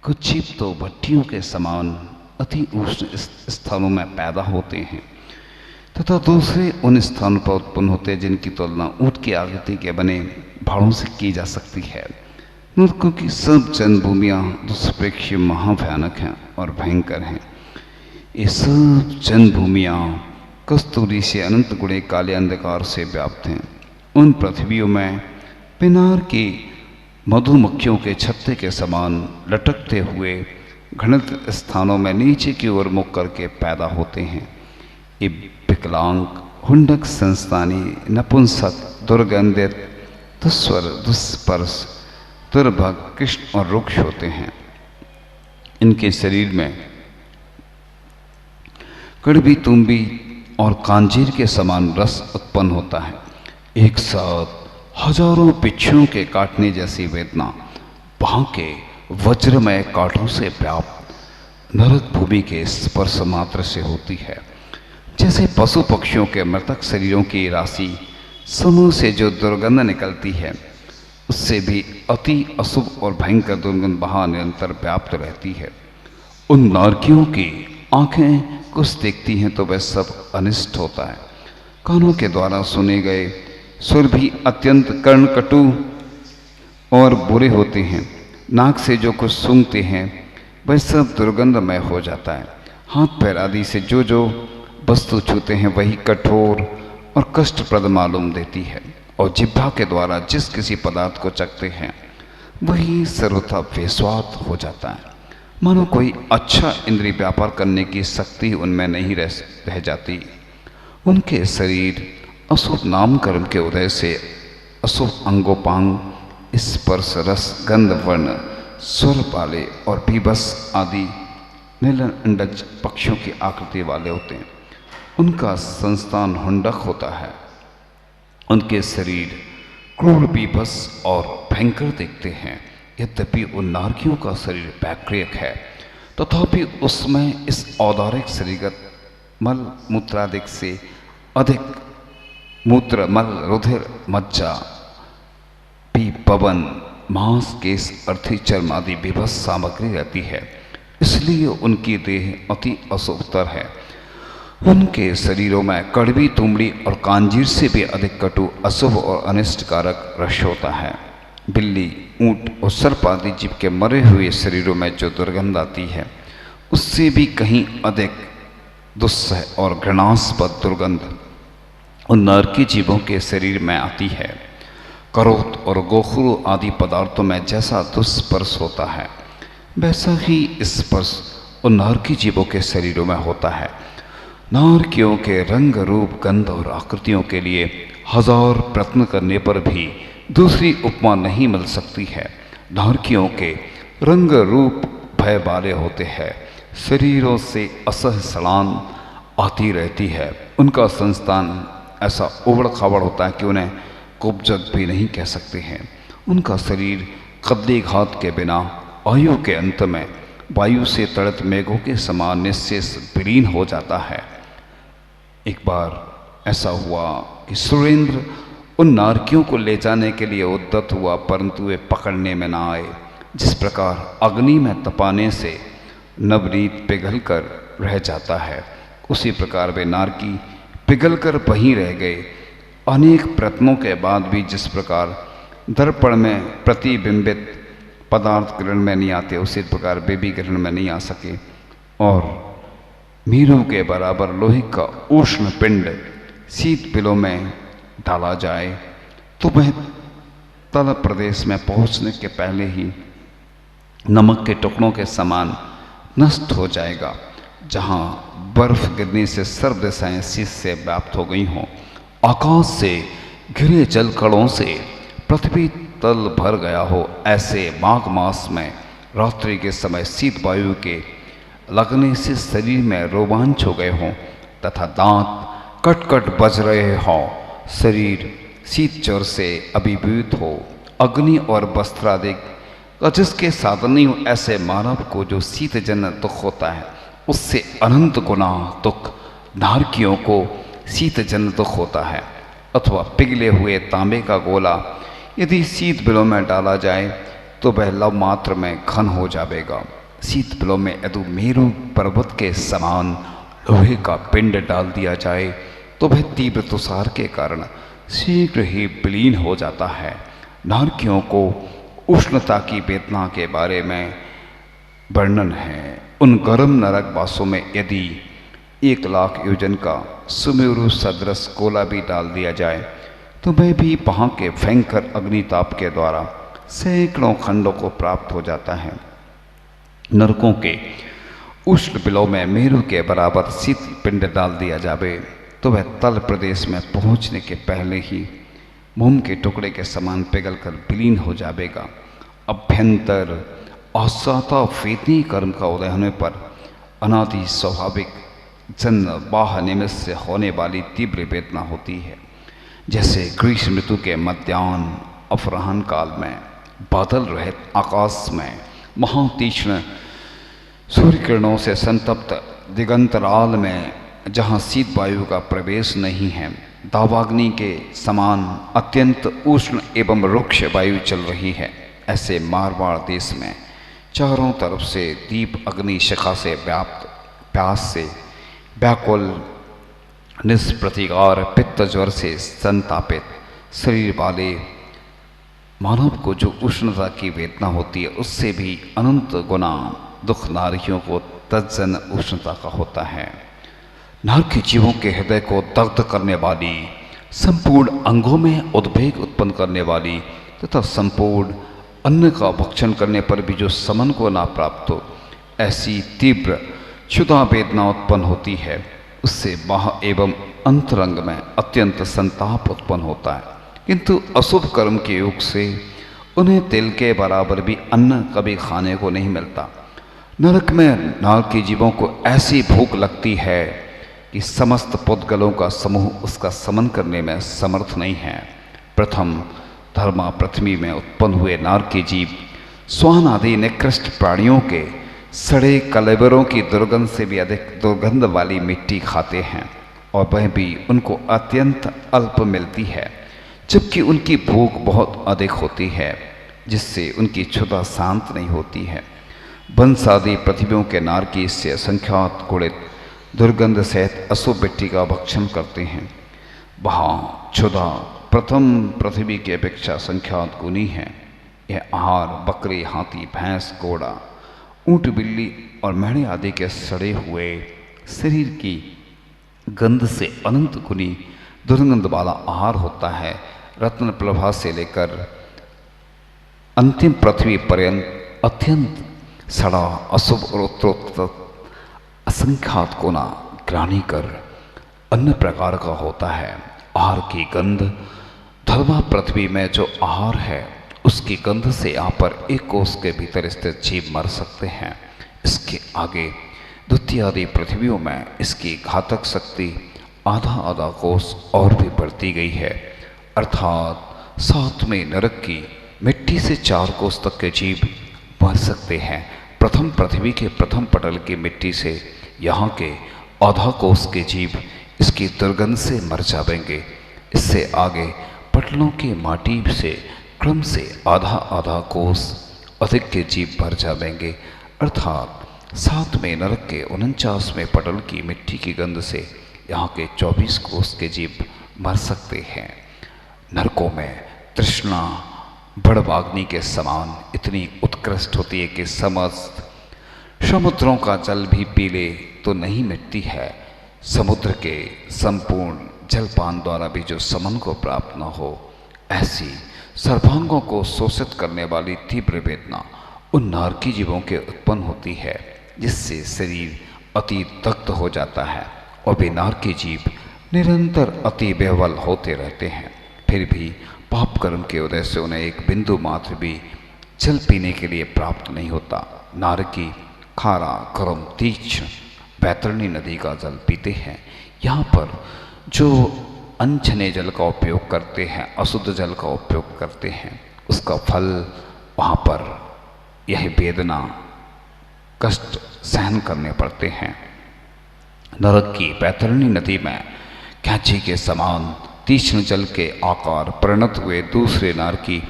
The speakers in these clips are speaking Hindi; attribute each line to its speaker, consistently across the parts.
Speaker 1: कुछ जीव तो भट्टियों के समान अति उष्ण स्थानों में पैदा होते हैं तथा दूसरे उन स्थानों पर उत्पन्न होते हैं जिनकी तुलना ऊंट की आकृति के बने भाड़ों से की जा सकती है। नरकों की सब जन्मभूमियाँ दुष्प्रेक्ष्य महाभयानक हैं और भयंकर हैं। ये सब जन्मभूमियाँ कस्तूरी से अनंत गुणे काले अंधकार से व्याप्त हैं। उन पृथ्वियों में पिनार की मधुमक्खियों के छत्ते के समान लटकते हुए घनित स्थानों में नीचे की ओर मुख करके पैदा होते हैं। ये विकलांग, हुंडक, संस्थानी, नपुंसक, दुर्गंधित, दुस्वर, दुस्पर्श, दुर्भग, कृष्ण और रुक्ष होते हैं। इनके शरीर में कड़वी तुम्बी और कांजीर के समान रस उत्पन्न होता है। एक साथ हजारों बिच्छुओं के काटने जैसी वेदना वहाँ के वज्रमय कांटों से व्याप्त नरक भूमि के स्पर्श मात्र से होती है। जैसे पशु पक्षियों के मृतक शरीरों की राशि समूह से जो दुर्गंध निकलती है, उससे भी अति अशुभ और भयंकर दुर्गंध वहाँ निरंतर व्याप्त रहती है। उन नारकियों की आंखें कुछ देखती हैं तो वह सब अनिष्ट होता है। कानों के द्वारा सुने गए सुर भी अत्यंत कर्णकटु और बुरे होते हैं। नाक से जो कुछ सूंघते हैं वह सब दुर्गंधमय हो जाता है। हाथ पैर आदि से जो जो वस्तु छूते हैं वही कठोर और कष्टप्रद मालूम देती है। और जिह्वा के द्वारा जिस किसी पदार्थ को चखते हैं वही सर्वथा बेस्वाद हो जाता है। मानो कोई अच्छा इंद्रिय व्यापार करने की शक्ति उनमें नहीं रह जाती। उनके शरीर अशुभ नाम कर्म के उदय से अशुभ अंगोपांग, स्पर्श, रस, गंध, वर्ण, स्वर वाले और बीभत्स आदि नीलअंडज पक्षियों की आकृति वाले होते हैं। उनका संस्थान हुंडक होता है। उनके शरीर क्रूर, बीभत्स और भयंकर दिखते हैं। यद्यपि उन नारकियों का शरीर पैक्रियक है तथापि उसमें इस औदारिक शरीरगत मल मूत्रादिक से अधिक मूत्र, मल, रुधिर, मज्जा, पी, पवन, मांस, केस, अर्थी, चर्म आदि विभत्स सामग्री रहती है। इसलिए उनकी देह अति अशुभतर है। उनके शरीरों में कड़वी, तुमड़ी और कांजीर से भी अधिक कटु, अशुभ और अनिष्टकारक रस होता है। बिल्ली, ऊंट और सर्प आदि जीव के मरे हुए शरीरों में जो दुर्गंध आती है उससे भी कहीं अधिक दुस्सह और घृणास्पद दुर्गंध उन नरकी जीवों के शरीर में आती है। करोत और गोखरू आदि पदार्थों में जैसा दुस्पर्श होता है वैसा ही स्पर्श उन नरकी जीवों के शरीरों में होता है। नारकियों के रंग, रूप, गंध और आकृतियों के लिए हजार प्रयत्न करने पर भी दूसरी उपमा नहीं मिल सकती है। नारकियों के रंग, रूप भय वाले होते हैं। शरीरों से असह सड़ान आती रहती है। उनका संस्थान ऐसा उबड़ खाबड़ होता है कि उन्हें कुब्जक भी नहीं कह सकते हैं। उनका शरीर कद्दी घात के बिना आयु के अंत में वायु से तड़ित मेघों के समान निश्चेष विलीन हो जाता है। एक बार ऐसा हुआ कि सुरेंद्र उन नारकियों को ले जाने के लिए उद्यत हुआ परंतु वे पकड़ने में ना आए। जिस प्रकार अग्नि में तपाने से नवनीत पिघल कर रह जाता है उसी प्रकार वे नारकी पिघल कर वहीं रह गए। अनेक प्रयत्नों के बाद भी जिस प्रकार दर्पण में प्रतिबिंबित पदार्थ ग्रहण में नहीं आते उसी प्रकार वे भी ग्रहण में नहीं आ सके और मीरू के बराबर लोहे का उष्ण पिंड शीत बिलों में डाला जाए तो वह तल प्रदेश में पहुंचने के पहले ही नमक के टुकड़ों के समान नष्ट हो जाएगा। जहां बर्फ गिरने से सर्व दिशाएं शीत से व्याप्त हो गई हों, आकाश से घिरे जल कणों से पृथ्वी तल भर गया हो, ऐसे माघ मास में रात्रि के समय शीत वायु के लगने से शरीर में रोमांच हो गए हों तथा दांत कट कट बज रहे हों, शरीर शीत ज्वर से अभिभूत हो, अग्नि और वस्त्रादिक जिसके साधन नहीं हो, ऐसे मानव को जो शीतजन्य दुख होता है उससे अनंत गुना दुख नारकियों को शीतजन्य दुख होता है। अथवा पिघले हुए तांबे का गोला यदि शीत बिलों में डाला जाए तो वह लव मात्र में घन हो जाएगा। शीत बिलों में यदि मेरु पर्वत के समान लोहे का पिंड डाल दिया जाए तो वह तीव्र तुषार के कारण शीघ्र ही विलीन हो जाता है। नारकियों को उष्णता की वेदना के बारे में वर्णन है। उन गर्म नरक वासों में यदि 1,00,000 योजन का सुमेरु सदृश गोला भी डाल दिया जाए तो वह भी वहाँ के भयंकर अग्निताप के द्वारा सैकड़ों खंडों को प्राप्त हो जाता है। नरकों के उष्ण बिलों में मेरु के बराबर शीतल पिंड डाल दिया जावे तो वह तल प्रदेश में पहुंचने के पहले ही मोम के टुकड़े के समान पिघलकर विलीन हो जाएगा। अभ्यंतर असाता वेदनीय कर्म का उदय होने पर अनादि स्वाभाविक जन्म बाह निमित्त से होने वाली तीव्र वेदना होती है। जैसे ग्रीष्म ऋतु के मध्याह्न अपराह्न काल में बादल रहित आकाश में महातीक्ष्ण सूर्य किरणों से संतप्त दिगंतराल में जहाँ शीत वायु का प्रवेश नहीं है, दावाग्नि के समान अत्यंत उष्ण एवं रुक्ष वायु चल रही है, ऐसे मारवाड़ देश में चारों तरफ से दीप अग्नि शिखा से व्याप्त प्यास से व्याकुल निष्प्रतिकार पित्त ज्वर से संतापित शरीर वाले मानव को जो उष्णता की वेदना होती है उससे भी अनंत गुना दुख नारियों को तज्जन उष्णता का होता है। नारकी जीवों के हृदय को दग्ध करने वाली, संपूर्ण अंगों में उद्वेग उत्पन्न करने वाली तथा संपूर्ण अन्न का भक्षण करने पर भी जो समन को ना प्राप्त हो, ऐसी तीव्र क्षुधा वेदना उत्पन्न होती है। उससे बाह एवं अंतरंग में अत्यंत संताप उत्पन्न होता है। किंतु अशुभ कर्म के योग से उन्हें तिल के बराबर भी अन्न कभी खाने को नहीं मिलता। नरक में नारकी जीवों को ऐसी भूख लगती है कि समस्त पुद्गलों का समूह उसका समन करने में समर्थ नहीं है। प्रथम धर्मा पृथ्वी में उत्पन्न हुए नारकी जीव स्वान आदि निकृष्ट प्राणियों के सड़े कलेबरों की दुर्गंध से भी अधिक दुर्गंध वाली मिट्टी खाते हैं और वह भी उनको अत्यंत अल्प मिलती है, जबकि उनकी भूख बहुत अधिक होती है, जिससे उनकी क्षुधा शांत नहीं होती है। वंश आदि पृथ्वियों के नारकी इससे असंख्यात गुणित दुर्गंध सहित अशुभ मिट्टी का भक्षण करते हैं। वहाँ क्षुधा प्रथम पृथ्वी की अपेक्षा संख्यात गुनी है। यह आहार बकरी, हाथी, भैंस, घोड़ा, ऊँट, बिल्ली और मेढ़े आदि के सड़े हुए शरीर की गंध से अनंत गुनी दुर्गंध वाला आहार होता है। रत्न प्रभा से लेकर अंतिम पृथ्वी पर्यंत अत्यंत सड़ा अशुभ और उत्तरोत्तर असंख्यात गुना ग्लानि कर अन्य प्रकार का होता है। आहार की गंध धर्मा पृथ्वी में जो आहार है उसकी गंध से यहाँ पर एक कोष के भीतर स्थित जीव मर सकते हैं। इसके आगे द्वितीय आदि पृथ्वियों में इसकी घातक शक्ति आधा आधा कोष और भी बढ़ती गई है, अर्थात 7वें नरक की मिट्टी से 4 कोष तक के जीव मर सकते हैं। प्रथम पृथ्वी के प्रथम पटल की मिट्टी से यहाँ के आधा कोष के जीव इसकी दुर्गंध से मर जाएंगे। इससे आगे पटलों की माटी से क्रम से आधा आधा कोष अधिक के जीव भर जाएंगे, अर्थात 7वें नरक के 49वें पटल की मिट्टी की गंध से यहाँ के 24 कोष के जीव मर सकते हैं। नरकों में तृष्णा बड़वाग्नि के समान इतनी उत्कृष्ट होती है कि समस्त समुद्रों का जल भी पी ले तो नहीं मिटती है। समुद्र के संपूर्ण जलपान द्वारा भी जो समन को प्राप्त न हो, ऐसी सर्वांगों को शोषित करने वाली तीव्र वेदना उन नारकी जीवों के उत्पन्न होती है, जिससे शरीर अति दग्ध हो जाता है और वे नारकी जीव निरंतर अति बेहवल होते रहते हैं। फिर भी पाप कर्म के उदय से उन्हें एक बिंदु मात्र भी जल पीने के लिए प्राप्त नहीं होता। नारकी खारा गर्म तीक्ष्ण बैतरणी नदी का जल पीते हैं। यहाँ पर जो अनछने जल का उपयोग करते हैं, अशुद्ध जल का उपयोग करते हैं, उसका फल वहाँ पर यह वेदना कष्ट सहन करने पड़ते हैं। नरक की बैतरणी नदी में कैंची के समान तीक्ष्ण जल के आकार परिणत हुए दूसरे नारकी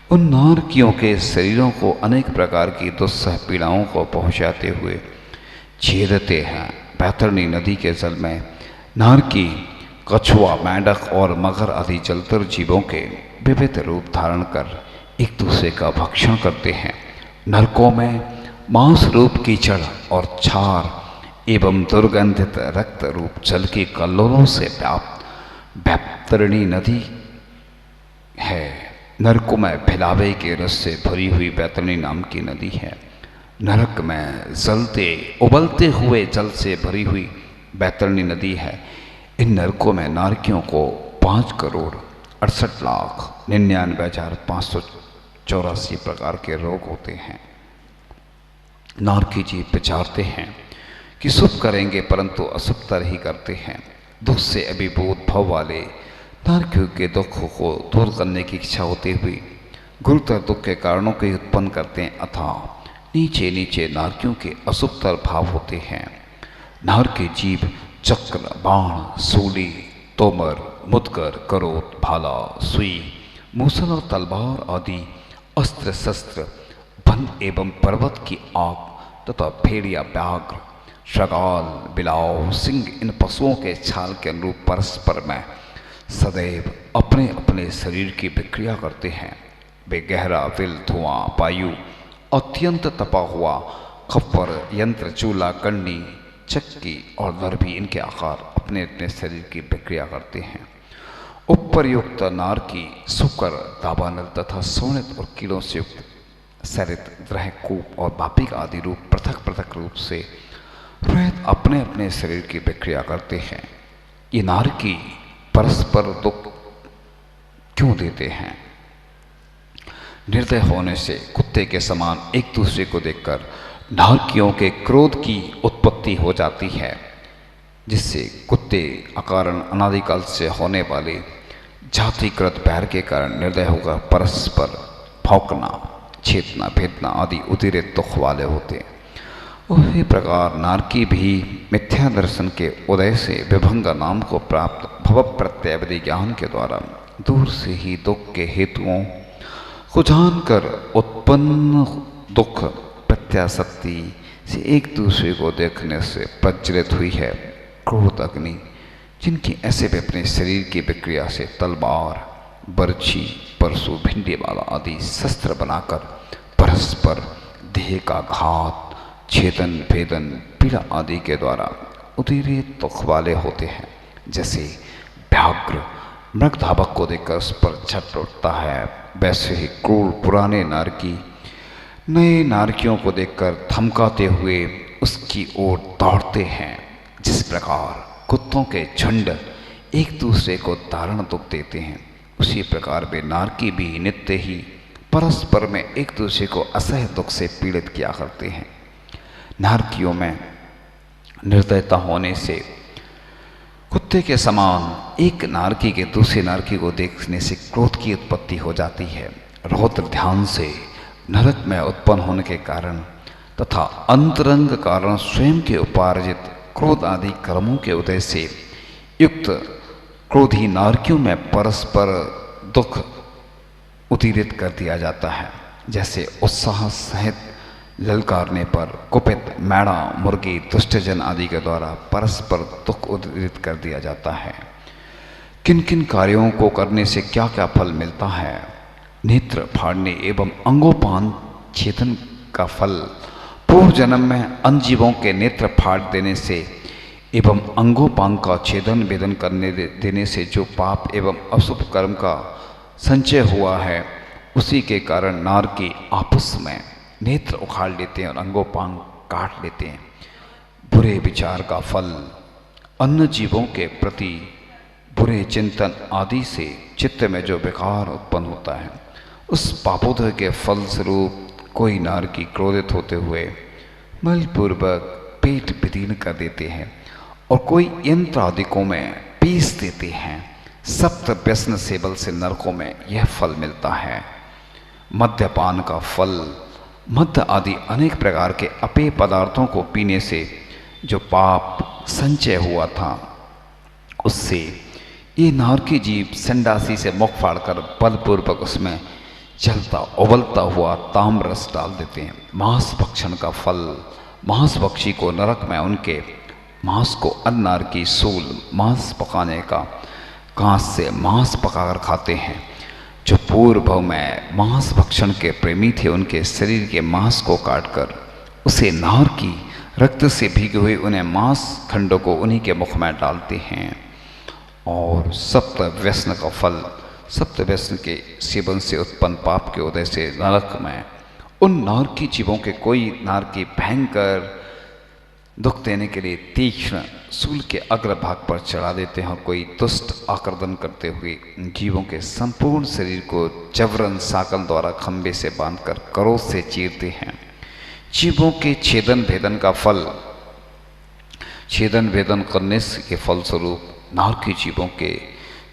Speaker 1: उन नारकियों के शरीरों को अनेक प्रकार की दुस्सह पीड़ाओं को पहुंचाते हुए छेदते हैं। बैतरणी नदी के जल में नारकी, कछुआ, मेंढक और मगर आदि जलचर जीवों के विविध रूप धारण कर एक दूसरे का भक्षण करते हैं। नरकों में मांस रूप कीचड़ और क्षार एवं दुर्गंधित रक्त रूप जल की कल्लोलों से व्याप्त बैतरणी नदी है। नरकों में भिलावे के रस से भरी हुई बैतरणी नाम की नदी है। नरक में जलते उबलते हुए जल से भरी हुई बैतरणी नदी है। इन नरकों में नारकियों को 5,68,99,584 प्रकार के रोग होते हैं। नारकी जी विचारते हैं कि शुभ करेंगे परंतु अशुभतर ही करते हैं। दुख से अभिभूत भाव वाले नारकियों के दुखों को दूर करने की इच्छा होते हुए गुरुतर दुख के कारणों को उत्पन्न करते हैं। अतः नीचे नीचे नारकियों के अशुभतर भाव होते हैं। नार के जीव चक्र, बाण, सूली, तोमर, मुदगर, करोत, भाला, सुई, मूसल और तलवार आदि अस्त्र शस्त्र, वन एवं पर्वत की आग तथा भेड़िया, व्याघ्र, शगाल, बिलाव, सिंह इन पशुओं के छाल के अनुरूप परस्पर में सदैव अपने अपने शरीर की विक्रिया करते हैं। वे गहरा विल, धुआं, वायु, अत्यंत तपा हुआ खप्पर, यंत्र, चूल्हा, कंडी, चक्की और दर्भी इनके आकार अपने अपने शरीर की विक्रिया करते हैं। उपरयुक्त नार की सुकर, दावानल तथा सोनित और कीड़ों से युक्त सरित, ग्रह, कूप और बापिक आदि रूप पृथक पृथक रूप से रोहित अपने अपने शरीर की विक्रिया करते हैं। ये नार की परस्पर दुख क्यों देते हैं? निर्दय होने से कुत्ते के समान एक दूसरे को देखकर नारकियों के क्रोध की उत्पत्ति हो जाती है, जिससे कुत्ते अकारण अनादिकाल से होने वाले जातिकृत बैर के कारण निर्दय होकर परस्पर भौंकना, छेदना, भेदना आदि उदीरित दुख वाले होते। उसी प्रकार नारकी भी मिथ्या दर्शन के उदय से विभंग नाम को प्राप्त भव प्रत्यवधि ज्ञान के द्वारा दूर से ही दुख के हेतुओं को जानकर उत्पन्न दुख प्रत्याशक्ति से एक दूसरे को देखने से प्रज्वलित हुई है। क्रोध अग्नि, जिनकी ऐसे वे अपने शरीर की विक्रिया से तलवार, बर्छी, परशु, भिंडी वाला आदि शस्त्र बनाकर परस्पर देह का घात, छेदन, भेदन, पीड़ा आदि के द्वारा उदीरित दुख वाले होते हैं। जैसे व्याघ्र मृगधावक को देखकर उस पर झट उठता है, वैसे ही क्रूर पुराने नारकी नए नारकियों को देखकर धमकाते हुए उसकी ओर दौड़ते हैं। जिस प्रकार कुत्तों के झुंड एक दूसरे को दारुण दुख देते हैं, उसी प्रकार वे नारकी भी नित्य ही परस्पर में एक दूसरे को असह्य दुख से पीड़ित किया करते हैं। नारकियों में निर्दयता होने से कुत्ते के समान एक नारकी के दूसरे नारकी को देखने से क्रोध की उत्पत्ति हो जाती है। रौद्र ध्यान से नरक में उत्पन्न होने के कारण तथा अंतरंग कारण स्वयं के उपार्जित क्रोध आदि कर्मों के उदय से युक्त क्रोधी नारकियों में परस्पर दुख उदीरित कर दिया जाता है। जैसे उत्साह सहित ललकारने पर कुपित मैड़ा, मुर्गी, दुष्टजन आदि के द्वारा परस्पर दुख उदीरित कर दिया जाता है। किन किन कार्यों को करने से क्या क्या फल मिलता है? नेत्र फाड़ने एवं अंगोपान छेदन का फल पूर्व जन्म में अन्य जीवों के नेत्र फाड़ देने से एवं अंगोपांग का छेदन भेदन करने देने से जो पाप एवं अशुभ कर्म का संचय हुआ है, उसी के कारण नार की आपस में नेत्र उखाड़ लेते हैं और अंगोपांग काट लेते हैं। बुरे विचार का फल अन्य जीवों के प्रति बुरे चिंतन आदि से चित्त में जो विकार उत्पन्न होता है, उस पापोदय के फल स्वरूप कोई नार की क्रोधित होते हुए बलपूर्वक पेट विदीर्ण कर देते हैं और कोई यंत्र आदिकों में पीस देते हैं। सप्त व्यसन सेवल से नरकों में यह फल मिलता है। मद्यपान का फल मद्य आदि अनेक प्रकार के अपेय पदार्थों को पीने से जो पाप संचय हुआ था, उससे ये नारकी जीव संडासी से मुख फाड़कर बलपूर्वक उसमें जलता उबलता हुआ ताम्ररस डाल देते हैं। मांस भक्षण का फल, मांस भक्षी को नरक में उनके मांस को अन्नार की सूल मांस पकाने का कांच से मांस पकाकर खाते हैं। जो पूर्व भव में मांस भक्षण के प्रेमी थे, उनके शरीर के मांस को काटकर उसे नार की रक्त से भीगे हुए उन्हें मांस खंडों को उन्हीं के मुख में डालते हैं। और सप्त व्यसन का फल, सप्त व्यसन के सेवन से उत्पन्न पाप के उदय से नरक में उन नारकी जीवों के कोई नारकी भयंकर दुख देने के लिए तीक्ष्ण सूल के अग्रभाग पर चढ़ा देते हैं, और कोई दुष्ट आक्रदन करते हुए जीवों के संपूर्ण शरीर को जबरन साकल द्वारा खंबे से बांधकर करों से चीरते हैं। जीवों के छेदन भेदन का फल, छेदन भेदन करने के फलस्वरूप नारकी जीवों के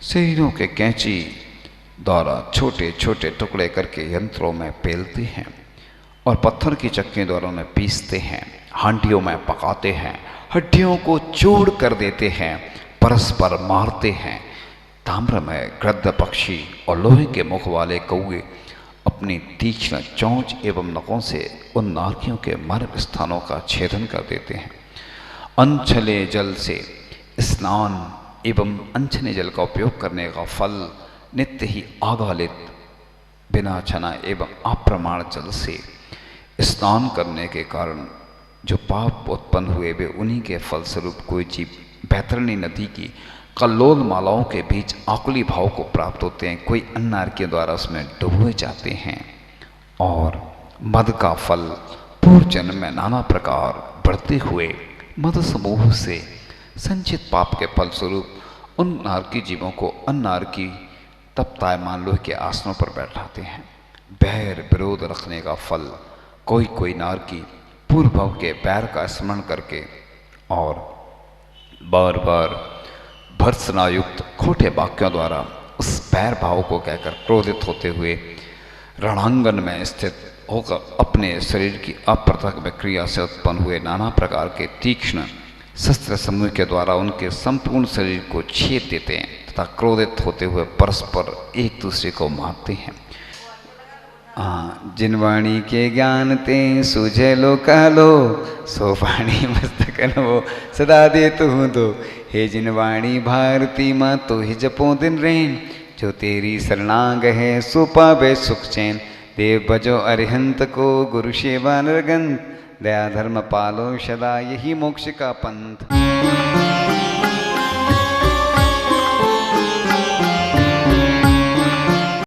Speaker 1: शरीरों के कैंची द्वारा छोटे छोटे टुकड़े करके यंत्रों में पेलते हैं और पत्थर की चक्की द्वारा उन्हें पीसते हैं, हांडियों में पकाते हैं, हड्डियों को चूड़ कर देते हैं, परस्पर मारते हैं। ताम्र में गृध्र पक्षी और लोहे के मुख वाले कौवे अपनी तीक्ष्ण चोंच एवं नखों से उन नारकियों के मर्म स्थानों का छेदन कर देते हैं। अनछले जल से स्नान एवं अनछने जल का उपयोग करने का फल नित्य ही आगालित बिना छना एवं अप्रमाण जल से स्नान करने के कारण जो पाप उत्पन्न हुए वे उन्हीं के फलस्वरूप कोई जीव बैतरणी नदी की कल्लोल मालाओं के बीच आकुली भाव को प्राप्त होते हैं, कोई अन्नार के द्वारा उसमें डुबोए जाते हैं। और मद का फल, पूर्व जन्म में नाना प्रकार बढ़ते हुए मद समूह से संचित पाप के फलस्वरूप उन नारकी जीवों को अन्नारकी तप्तायमान लोहे के आसनों पर बैठाते हैं। बैर विरोध रखने का फल, कोई कोई नारकी पूर्व भव के बैर का स्मरण करके और बार बार भर्त्सनायुक्त खोटे वाक्यों द्वारा उस बैर भाव को कहकर क्रोधित होते हुए रणांगन में स्थित होकर अपने शरीर की अप्रत्यक्ष क्रिया से उत्पन्न हुए नाना प्रकार के तीक्ष्ण शस्त्र समूह के द्वारा उनके संपूर्ण शरीर को छेद देते हैं तथा क्रोधित होते हुए परस्पर एक दूसरे को मारते हैं। जिनवाणी के ज्ञान ते सूझे लो कालो, सो वाणी मस्तकन वो सदा दे तू दो। हे जिनवाणी भारती माँ तो ही जपो दिन रैन, जो तेरी शरणांग है सो पावे सुख चैन। देव बजो अरिहंत को गुरु सेवा नरगंत, दया धर्म पालो सदा यही मोक्ष का पंथ।